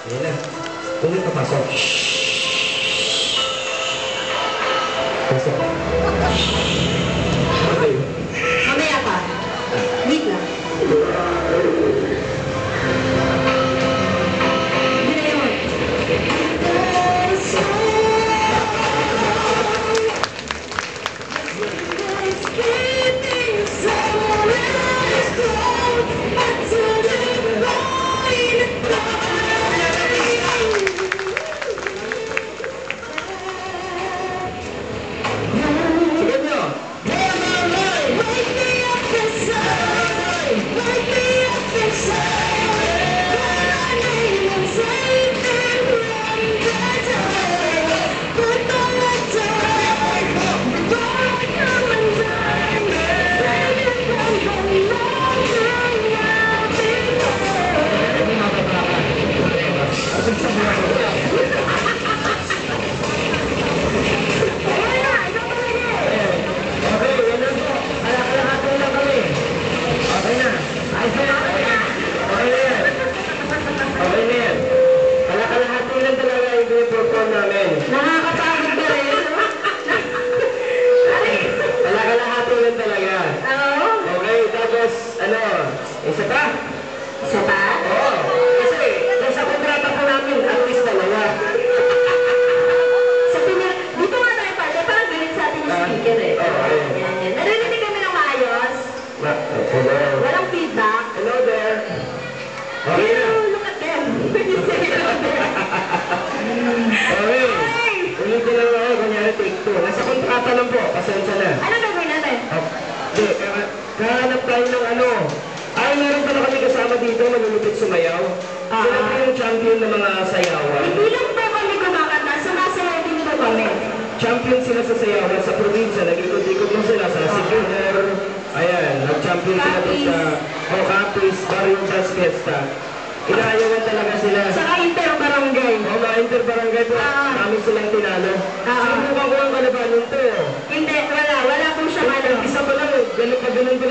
Yan na. Tuloy papasok. Pasok. Okay. Mamaya pa. Wait lang. Hindi na yun. Sige nyo. Okay, yan lang po. Alak-alakati lang kami. Okay na. Ayos na. Okay na yan. Okay na yan. Alak-alakati lang talaga yung piniperform namin. Nakakapagod ka rin. Alak-alakati lang talaga. Oo. Okay, tapos, isa pa? Isa pa? Oo. Kasi, nasa kontrata po namin, at least dalawa. Dito nga tayo pala, parang galit sa ating speaker eh. Okay. Yan, yan. Narinig kami ng maayos. Hello. Walang feedback. Hello there. Okay na. Look at them. Okay. Ulitin lang ako, kunyari take 2. Nasa kontrata lang po, pasensya na. Ano gagawin natin? Hindi, kahanap tayo ng Ay, meron pala kami kasama dito, malulupit sumayaw. Sila po yung champion ng mga sayawan. Hindi lang po kami kumakanta, sumasayaw din po kami. Champion sila sa sayawan sa probinsya. Nag-ikot-ikot lang sila sa Siquijor. Ayan, nag-champion sila doon sa Capiz, Barrio Jazz Fiesta. Inaayawan talaga sila. Saka inter-barangay. Mga inter-barangay po, kami silang tinalo. Sinubukan ko ang kalabanin to. Hindi, wala po siya Umpisa pa lang, ganun pa ganun ko